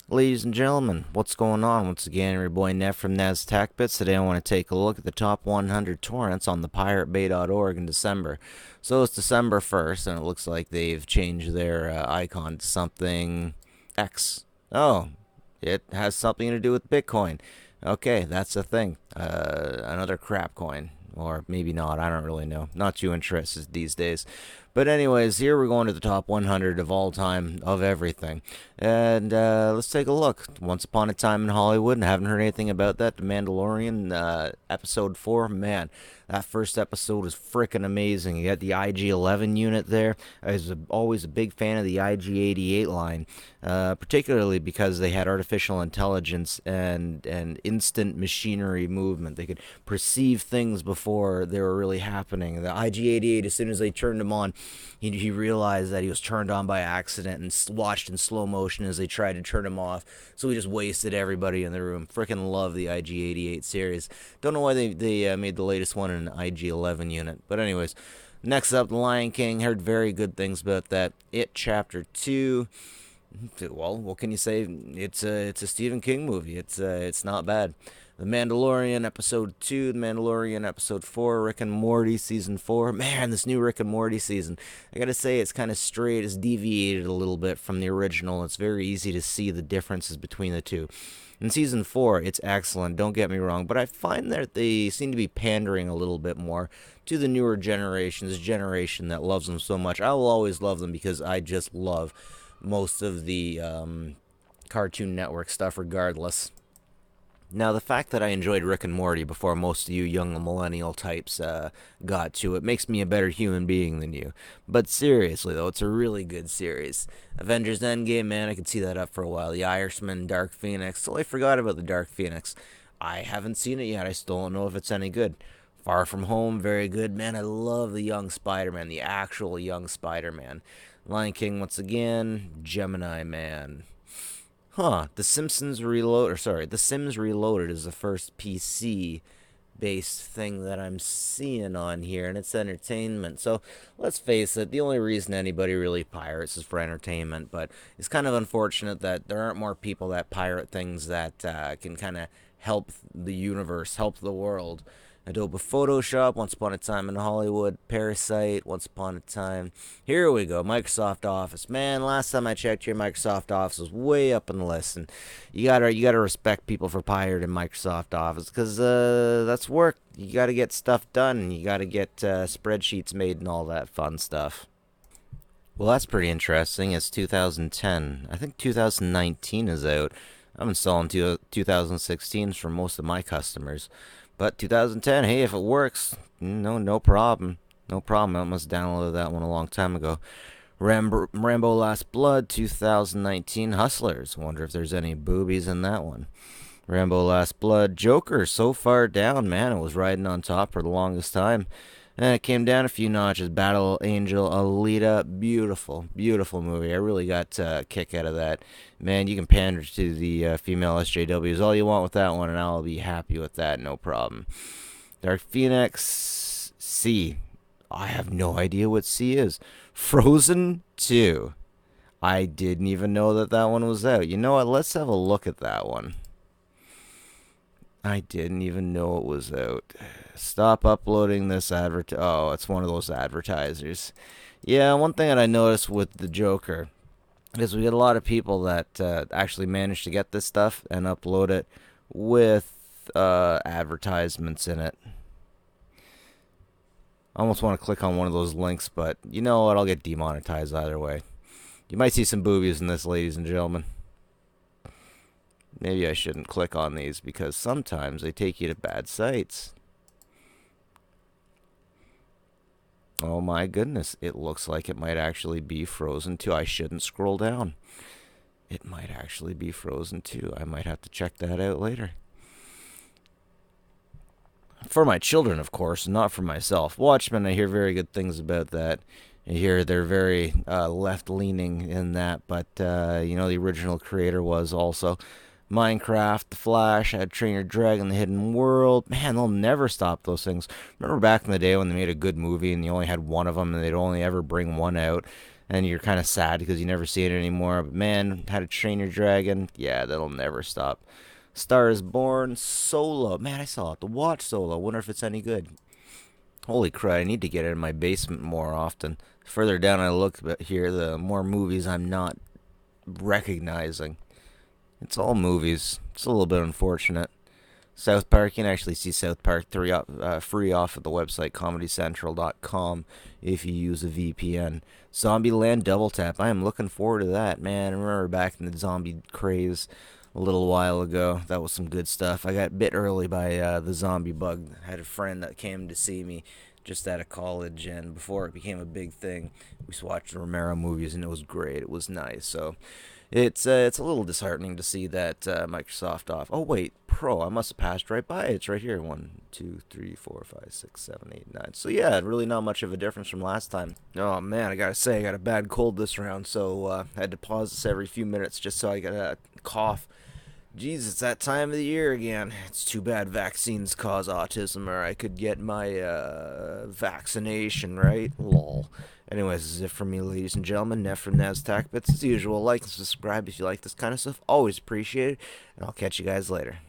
Ladies and gentlemen, what's going on? Once again, your boy Neff from NazTech Bits. Today I want to take a look at the top 100 torrents on the piratebay.org in December. So it's December 1st, and it looks like they've changed their icon to something X. Oh, it has something to do with Bitcoin. Okay, that's a thing. Another crap coin. Or maybe not, I don't really know. Not too interested these days. But anyways, here we're going to the top 100 of all time of everything. And let's take a look. Once Upon a Time in Hollywood, and I haven't heard anything about that. The Mandalorian, episode 4, man, that first episode was freaking amazing. You got the IG-11 unit there. I was always a big fan of the IG-88 line, particularly because they had artificial intelligence and instant machinery movement. They could perceive things before they were really happening. The IG-88, as soon as they turned him on, he realized that he was turned on by accident and watched in slow motion as they tried to turn him off. So he just wasted everybody in the room. Freaking love the IG-88 series. Don't know why they made the latest one in an IG-11 unit. But anyways, next up, The Lion King. Heard very good things about that. It Chapter 2. Well, what can you say? It's a Stephen King movie. It's not bad. The Mandalorian episode 2, The Mandalorian episode 4, Rick and Morty season 4. Man, this new Rick and Morty season, I gotta say, it's kind of straight. It's deviated a little bit from the original. It's very easy to see the differences between the two. In season 4, it's excellent, don't get me wrong, but I find that they seem to be pandering a little bit more to the newer generation, this generation that loves them so much. I will always love them because I just love most of the Cartoon Network stuff regardless. Now, the fact that I enjoyed Rick and Morty before most of you young millennial types got to it makes me a better human being than you. But seriously, though, it's a really good series. Avengers Endgame, man, I could see that up for a while. The Irishman, Dark Phoenix. Totally forgot about the Dark Phoenix. I haven't seen it yet. I still don't know if it's any good. Far From Home, very good. Man, I love the young Spider-Man, the actual young Spider-Man. Lion King, once again. Gemini Man. The Simpsons Reload, or sorry, The Sims Reloaded is the first PC-based thing that I'm seeing on here, and it's entertainment. So let's face it, the only reason anybody really pirates is for entertainment. But it's kind of unfortunate that there aren't more people that pirate things that can kind of help the universe, help the world. Adobe Photoshop, Once Upon a Time in Hollywood, Parasite, Once Upon a Time. Here we go, Microsoft Office. Man, last time I checked here, Microsoft Office was way up in the list, and you gotta respect people for pirating Microsoft Office, because that's work. You gotta get stuff done. You gotta get spreadsheets made and all that fun stuff. Well, that's pretty interesting. It's 2010. I think 2019 is out. I'm installing 2016s for most of my customers. But 2010, hey, if it works, no problem. No problem. I must have downloaded that one a long time ago. Rambo Last Blood, 2019 Hustlers. Wonder if there's any boobies in that one. Rambo Last Blood. Joker, so far down, man. It was riding on top for the longest time. And it came down a few notches. Battle Angel Alita. Beautiful, beautiful movie. I really got a kick out of that. Man, you can pander to the female SJWs all you want with that one, and I'll be happy with that, no problem. Dark Phoenix. C. I have no idea what C is. Frozen 2. I didn't even know that that one was out. You know what? Let's have a look at that one. I didn't even know it was out. Stop uploading this Oh, it's one of those advertisers. Yeah, one thing that I noticed with the Joker is we get a lot of people that actually manage to get this stuff and upload it with advertisements in it. I almost want to click on one of those links, but you know what? I'll get demonetized either way. You might see some boobies in this, ladies and gentlemen. Maybe I shouldn't click on these because sometimes they take you to bad sites. Oh my goodness, it looks like it might actually be Frozen 2. I shouldn't scroll down. It might actually be Frozen 2. I might have to check that out later. For my children, of course, not for myself. Watchmen, I hear very good things about that. I hear they're very left-leaning in that, but, the original creator was also. Minecraft, The Flash, How to Train Your Dragon, The Hidden World. Man, they'll never stop those things. Remember back in the day when they made a good movie and you only had one of them and they'd only ever bring one out? and you're kind of sad because you never see it anymore. But man, How to Train Your Dragon, yeah, that'll never stop. Star is Born, Solo. Man, I still have to watch Solo. Wonder if it's any good. Holy crud, I need to get it in my basement more often. Further down I look here, the more movies I'm not recognizing. It's all movies. It's a little bit unfortunate. South Park, you can actually see South Park free off of the website comedycentral.com if you use a VPN. Zombieland Double Tap, I am looking forward to that, man. I remember back in the zombie craze a little while ago. That was some good stuff. I got bit early by the zombie bug. I had a friend that came to see me just out of college, and before it became a big thing, we watched the Romero movies, and it was great. It was nice. So it's a little disheartening to see that Microsoft off. Oh wait, Pro. I must have passed right by it. It's right here. 1, 2, 3, 4, 5, 6, 7, 8, 9. So yeah, really not much of a difference from last time. Oh man, I gotta say I got a bad cold this round, so I had to pause this every few minutes just so I got a cough. Jeez, it's that time of the year again. It's too bad vaccines cause autism, or I could get my vaccination, right? Lol. Anyways, this is it from me, ladies and gentlemen. Neff from NazTacBits. As usual, like and subscribe if you like this kind of stuff. Always appreciate it. And I'll catch you guys later.